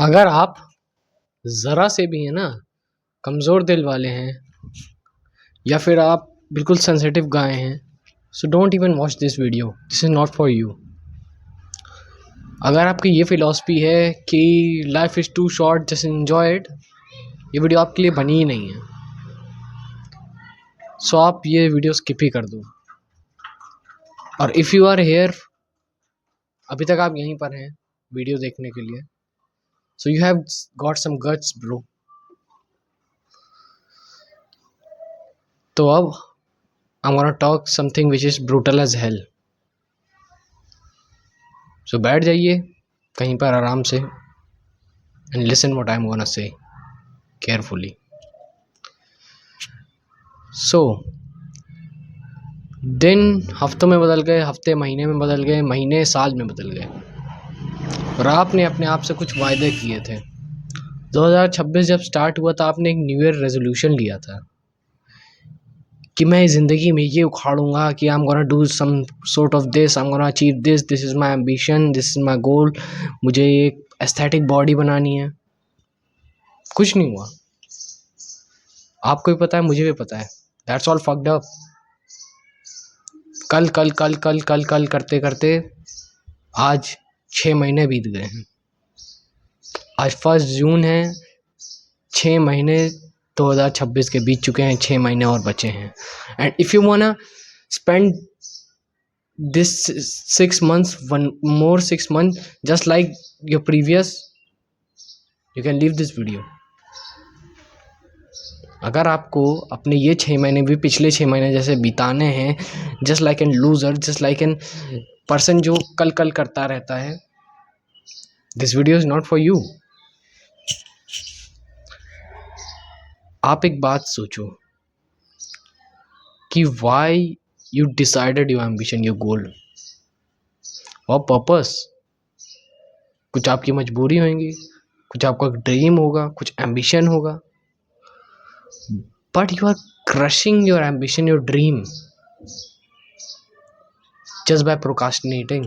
अगर आप ज़रा से भी है ना कमज़ोर दिल वाले हैं या फिर आप बिल्कुल सेंसिटिव गाय हैं, so don't even watch this video, this is not for you. अगर आपकी ये फ़िलॉसफी है कि life is too short, just enjoy it, ये वीडियो आपके लिए बनी ही नहीं है। सो आप ये वीडियो स्किप ही कर दो। और इफ़ यू आर हेयर, अभी तक आप यहीं पर हैं वीडियो देखने के लिए, so you have got some guts bro. तो अब I'm gonna talk something which is brutal as hell. So बैठ जाइए कहीं पर आराम से and listen what I'm gonna say carefully. So दिन हफ्तों में बदल गए, हफ्ते महीने में बदल गए, महीने साल में बदल गए, और आपने अपने आप से कुछ वायदे किए थे। 2026 जब स्टार्ट हुआ था, आपने एक न्यू ईयर रेजोल्यूशन लिया था कि मैं ज़िंदगी में ये उखाड़ूंगा कि I am gonna do some sort of this, I am gonna achieve this, this is my ambition, this is my goal, मुझे एक एस्थेटिक बॉडी बनानी है। कुछ नहीं हुआ। आपको भी पता है, मुझे भी पता है, दैट्स ऑल फक्ड अप। कल कल कल कल कल कल करते करते आज 6 महीने बीत गए हैं। आज 1 जून है, 6 महीने 2026 के बीत चुके हैं, 6 महीने और बचे हैं। And if you वांना spend this 6 months, 6 months just like your previous, you can leave this video. अगर आपको अपने ये 6 महीने भी पिछले 6 महीने जैसे बिताने हैं, just like an loser, just like an person जो कल कल करता रहता है, this video is not for you. आप एक बात सोचो कि why you decided your ambition, your गोल, और पर्पस। कुछ आपकी मजबूरी होगी, कुछ आपका ड्रीम होगा, कुछ एम्बिशन होगा, but you are crushing your ambition, your dream just by procrastinating.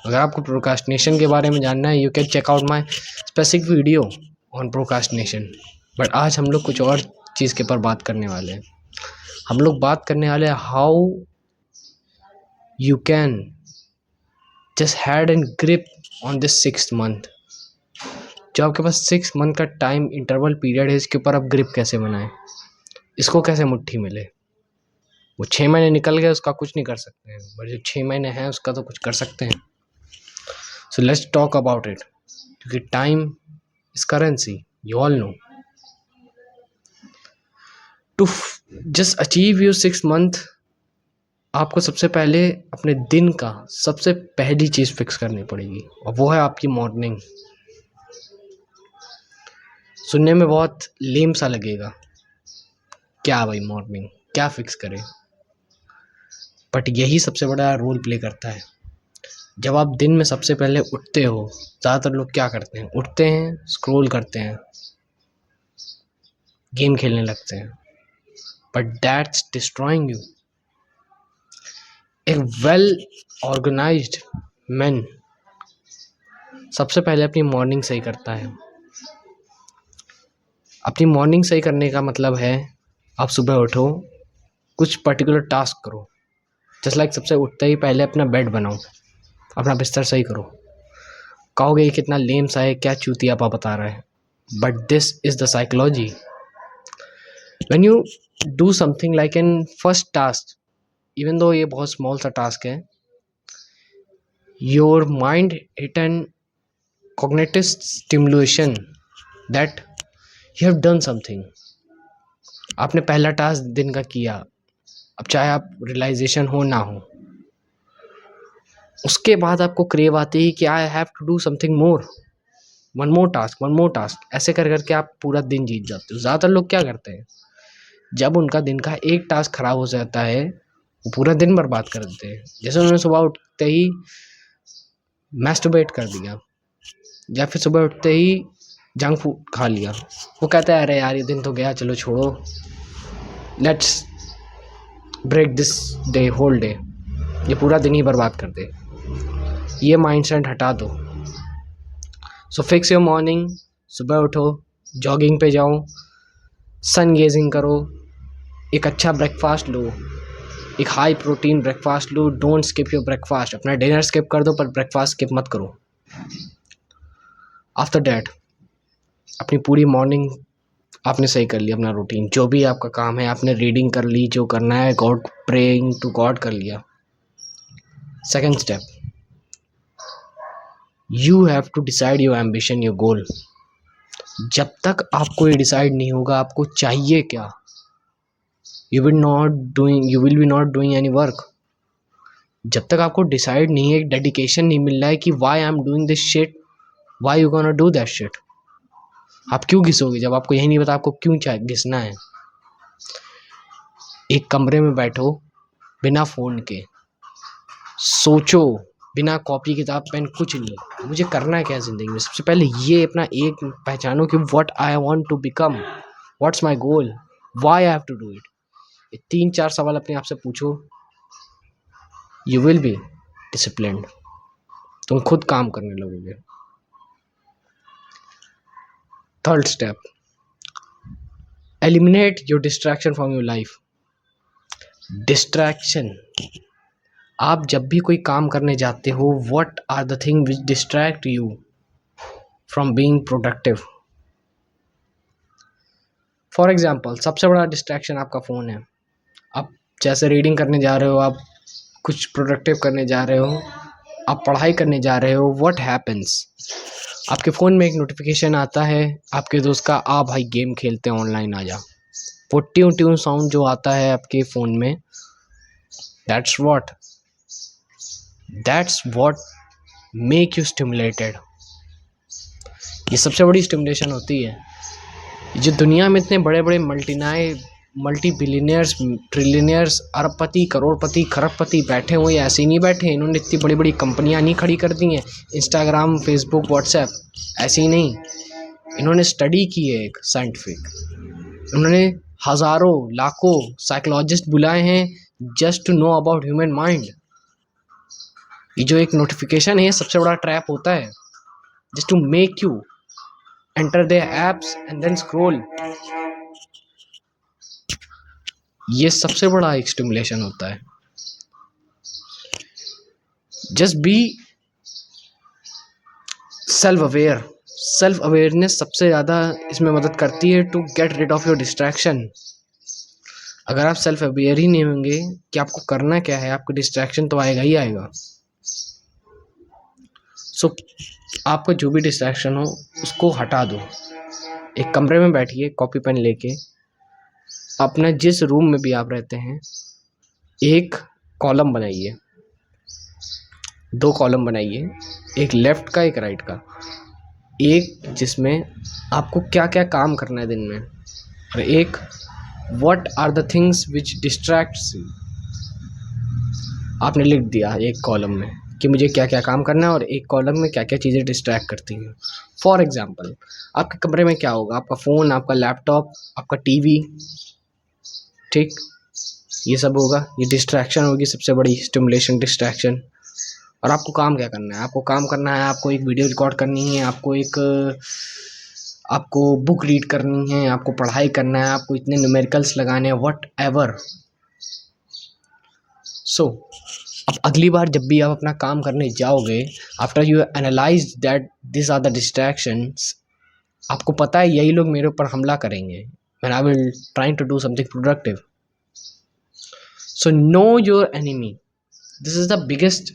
अगर आपको प्रोकास्टिनेशन के बारे में जानना है, you can check out my specific video on procrastination. But आज हम लोग कुछ और चीज़ के ऊपर बात करने वाले हैं। हम लोग बात करने वाले हैं how you can just had and grip on this 6th month. जो आपके पास 6 मंथ का टाइम इंटरवल पीरियड है, इसके ऊपर आप ग्रिप कैसे बनाएं, इसको कैसे मुट्ठी मिले। वो 6 महीने निकल गए, उसका कुछ नहीं कर सकते हैं, बट जो 6 महीने हैं उसका तो कुछ कर सकते हैं। So let's talk about it, क्योंकि time is currency, you all know. To just achieve your 6 month, आपको सबसे पहले अपने दिन का सबसे पहली चीज़ फिक्स करनी पड़ेगी, और वो है आपकी मॉर्निंग। सुनने में बहुत लेम सा लगेगा, क्या भाई मॉर्निंग क्या फिक्स करें, बट यही सबसे बड़ा रोल प्ले करता है। जब आप दिन में सबसे पहले उठते हो, ज़्यादातर लोग क्या करते हैं, उठते हैं, स्क्रॉल करते हैं, गेम खेलने लगते हैं, बट दैट्स डिस्ट्रॉइंग यू। एक वेल ऑर्गेनाइज्ड मैन सबसे पहले अपनी मॉर्निंग सही करता है। अपनी मॉर्निंग सही करने का मतलब है आप सुबह उठो, कुछ पर्टिकुलर टास्क करो, जस्ट लाइक सबसे उठते ही पहले अपना बेड बनाओ, अपना बिस्तर सही करो। कहोगे ये कितना लेम सा है, क्या चूतियापा बता रहा है, but this is the psychology. When you do something like an first task, even though ये बहुत स्मॉल सा टास्क है, your mind hit an cognitive stimulation that you have done something. आपने पहला टास्क दिन का किया, अब चाहे आप रियलाइजेशन हो ना हो, उसके बाद आपको क्रेव आती है कि I have to do something more, one more task, one more task. ऐसे कर करके आप पूरा दिन जीत जाते हो। ज़्यादातर लोग क्या करते हैं, जब उनका दिन का एक टास्क खराब हो जाता है, वो पूरा दिन बर्बाद कर देते हैं। जैसे उन्होंने सुबह उठते ही मैस्टरबेट कर दिया, या फिर सुबह उठते ही जंक फूड खा लिया, वो कहता है अरे यार ये दिन तो गया, चलो छोड़ो, let's break this day, whole day, ये पूरा दिन ही बर्बाद कर दे। ये माइंडसेट हटा दो। सो फिक्स योर मॉर्निंग, सुबह उठो, जॉगिंग पे जाओ, सन गेजिंग करो, एक अच्छा ब्रेकफास्ट लो, एक high protein breakfast low, don't skip your breakfast, अपना डिनर स्किप कर दो पर ब्रेकफास्ट स्किप मत करो। आफ्टर डैट अपनी पूरी मॉर्निंग आपने सही कर लिया, अपना रूटीन जो भी आपका काम है आपने रीडिंग कर ली, जो करना है गॉड प्रेइंग टू गॉड कर लिया। Second step, you have to decide your ambition, your goal. जब तक आपको ये डिसाइड नहीं होगा आपको चाहिए क्या, you will be not doing any work. जब तक आपको डिसाइड नहीं है, डेडिकेशन नहीं मिल रहा है कि why I am doing this shit, why you gonna do that shit, आप क्यों घिसोगे जब आपको यही नहीं पता आपको क्यों घिसना है। एक कमरे में बैठो बिना फ़ोन के, सोचो बिना कॉपी किताब पेन कुछ नहीं, मुझे करना है क्या ज़िंदगी में। सबसे पहले ये अपना एक पहचानो कि what I want to become, what's my goal, why I have to do it. ये 3-4 सवाल अपने आप से पूछो, यू विल बी डिसिप्लिन्ड, तुम खुद काम करने लगोगे। Third step, eliminate your distraction from your life. Distraction, आप जब भी कोई काम करने जाते हो, what are the thing which distract you from being productive. For example, सबसे बड़ा डिस्ट्रैक्शन आपका फ़ोन है। आप जैसे रीडिंग करने जा रहे हो, आप कुछ प्रोडक्टिव करने जा रहे हो, आप पढ़ाई करने जा रहे हो, व्हाट हैपन्स, आपके फ़ोन में एक नोटिफिकेशन आता है आपके दोस्त का, आ भाई गेम खेलते हैं ऑनलाइन आ जा। वो ट्यून ट्यून साउंड जो आता है आपके फ़ोन में, that's what make you stimulated. ये सबसे बड़ी स्टिमुलेशन होती है। जो दुनिया में इतने बड़े बड़े मल्टी बिलियनियर्स, ट्रिलियनियर्स, अरबपति, करोड़पति, खरबपति बैठे हुए ऐसे ही नहीं बैठे, इन्होंने इतनी बड़ी बड़ी कंपनियां नहीं खड़ी कर दी हैं, इंस्टाग्राम, फेसबुक, व्हाट्सएप, ऐसे ही नहीं। इन्होंने स्टडी की है एक साइंटिफिक, उन्होंने हज़ारों लाखों साइकोलॉजिस्ट बुलाए हैं just to know about human mind. ये जो एक नोटिफिकेशन है सबसे बड़ा ट्रैप होता है, just to make you enter the apps and then scroll. ये सबसे बड़ा एक स्टिमुलेशन होता है। जस्ट बी सेल्फ अवेयरनेस सबसे ज़्यादा इसमें मदद करती है to get rid of your distraction. अगर आप सेल्फ अवेयर ही नहीं होंगे कि आपको करना क्या है, आपको डिस्ट्रैक्शन तो आएगा ही आएगा। सो आपका जो भी डिस्ट्रैक्शन हो उसको हटा दो। एक कमरे में बैठिए कॉपी पेन लेके, अपना जिस रूम में भी आप रहते हैं एक कॉलम बनाइए, 2 कॉलम बनाइए, एक लेफ़्ट का एक राइट का, एक जिसमें आपको क्या क्या काम करना है दिन में, और एक what are the things which distracts you. आपने लिख दिया एक कॉलम में कि मुझे क्या क्या काम करना है और एक कॉलम में क्या क्या चीज़ें डिस्ट्रैक्ट करती हैं। फॉर एग्ज़ाम्पल, आपके कमरे में क्या होगा, आपका फ़ोन, आपका लैपटॉप, आपका टीवी, ठीक, ये सब होगा। ये डिस्ट्रैक्शन होगी, सबसे बड़ी स्टिमुलेशन डिस्ट्रैक्शन। और आपको काम क्या करना है, आपको काम करना है, आपको एक वीडियो रिकॉर्ड करनी है, आपको बुक रीड करनी है, आपको पढ़ाई करना है, आपको इतने न्यूमेरिकल्स लगाने हैं, व्हाट एवर। सो अब अगली बार जब भी आप अपना काम करने जाओगे, after you analyse that this are the distractions, आपको पता है यही लोग मेरे ऊपर हमला करेंगे when I will trying to do something productive. So know your enemy, this is the biggest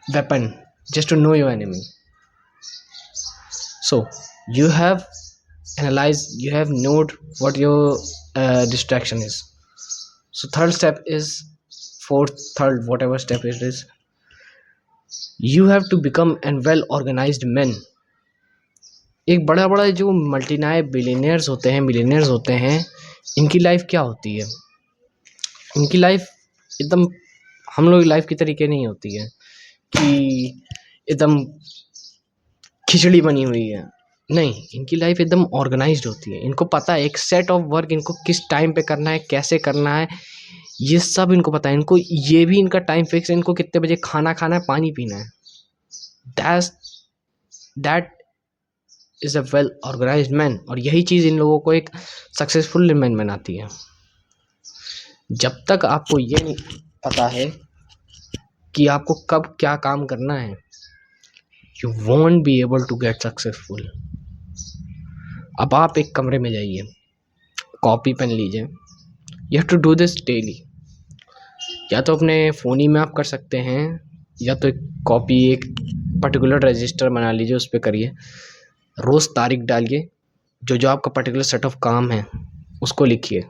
weapon, just to know your enemy. So you have analyzed, you have known what your distraction is. So third step is, third whatever step it is, you have to become an well organized man. एक बड़ा बड़ा जो billionaires होते हैं, millionaires होते हैं, इनकी life क्या होती है, इनकी लाइफ एकदम हम लोग लाइफ की तरीके नहीं होती है कि एकदम खिचड़ी बनी हुई है, नहीं, इनकी लाइफ एकदम ऑर्गेनाइज्ड होती है। इनको पता है एक सेट ऑफ वर्क इनको किस टाइम पे करना है, कैसे करना है, ये सब इनको पता है। इनको ये भी इनका टाइम फिक्स है, इनको कितने बजे खाना खाना है, पानी पीना है, that is a well organised man. और यही चीज़ इन लोगों को एक सक्सेसफुल मैन बनाती है। जब तक आपको ये नहीं पता है कि आपको कब क्या काम करना है, you won't be able to get successful. अब आप एक कमरे में जाइए, कॉपी पेन लीजिए, you have to do this daily. या तो अपने फ़ोन ही में आप कर सकते हैं, या तो एक कॉपी, एक पर्टिकुलर रजिस्टर बना लीजिए, उस पर करिए। रोज़ तारीख डालिए, जो जो आपका पर्टिकुलर सेट ऑफ काम है उसको लिखिए।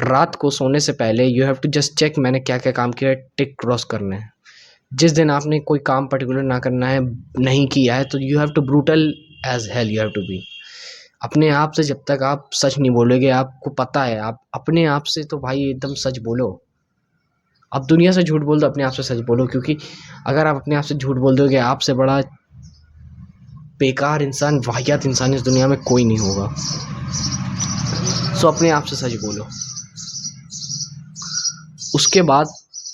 रात को सोने से पहले you have to just check मैंने क्या क्या काम किया है, टिक क्रॉस करना है। जिस दिन आपने कोई काम पर्टिकुलर ना करना है, नहीं किया है, तो you have to brutal as hell you have to be. अपने आप से जब तक आप सच नहीं बोलोगे, आपको पता है, आप अपने आप से तो भाई एकदम सच बोलो। आप दुनिया से झूठ बोल दो, अपने आप से सच बोलो, क्योंकि अगर आप अपने आप से झूठ बोल दोगे, आपसे बड़ा बेकार इंसान, वाहियात इंसान इस दुनिया में कोई नहीं होगा। सो अपने आप से सच बोलो। उसके बाद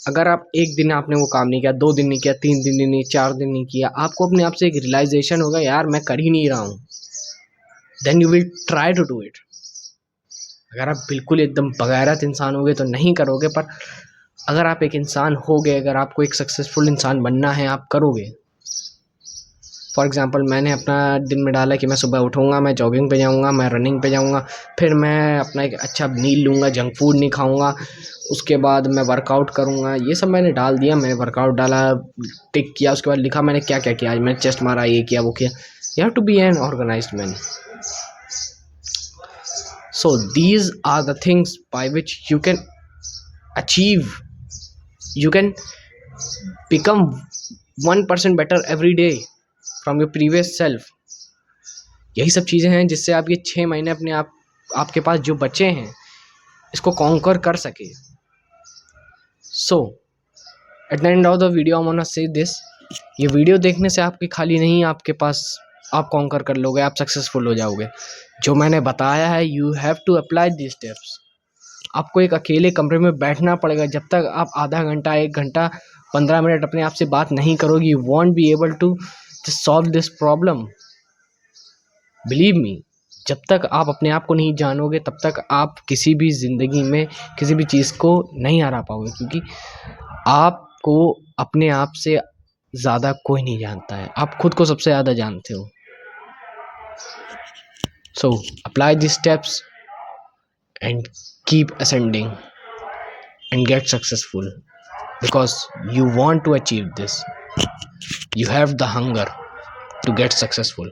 अगर आप एक दिन आपने वो काम नहीं किया, 2 दिन नहीं किया, 3 दिन नहीं, 4 दिन नहीं किया, आपको अपने आप से एक रियलाइजेशन होगा, यार मैं कर ही नहीं रहा हूँ, then you will try to do it. अगर आप बिल्कुल एकदम बगैरत इंसान होगे तो नहीं करोगे, पर अगर आप एक इंसान होगे, अगर आपको एक सक्सेसफुल इंसान बनना है, आप करोगे। फॉर एग्ज़ाम्पल मैंने अपना दिन में डाला कि मैं सुबह उठूँगा, मैं जॉगिंग पे जाऊँगा, मैं रनिंग पे जाऊँगा, फिर मैं अपना एक अच्छा मील लूँगा, जंक फूड नहीं खाऊँगा, उसके बाद मैं वर्कआउट करूँगा। ये सब मैंने डाल दिया, मैंने वर्कआउट डाला, टिक किया, उसके बाद लिखा मैंने क्या क्या किया। आज मैंने चेस्ट मारा, ये किया, वो किया। You have to be an organised man. So these are the things by which you can achieve, you can become 1% better every day from your previous self। यही सब चीज़ें हैं जिससे आप ये 6 महीने अपने आप, आपके पास जो बचे हैं, इसको कॉन्कर कर सके। So at the end of the video I want to say this, ये वीडियो देखने से आपकी खाली नहीं आपके पास आप कॉन्कर कर लोगे, आप सक्सेसफुल हो जाओगे। जो मैंने बताया है, you have to apply this steps. आपको एक अकेले कमरे में बैठना पड़ेगा। जब तक आप आधा घंटा, 1 घंटा, 15 मिनट अपने आप से बात नहीं करोगे, you won't be able to solve this problem. Believe me, जब तक आप अपने आप को नहीं जानोगे, तब तक आप किसी भी ज़िंदगी में किसी भी चीज़ को नहीं हरा पाओगे, क्योंकि आपको अपने आप से ज़्यादा कोई नहीं जानता है। आप खुद को सबसे ज़्यादा जानते हो। So apply this steps and keep ascending and get successful, because you want to achieve this. You have the hunger to get successful.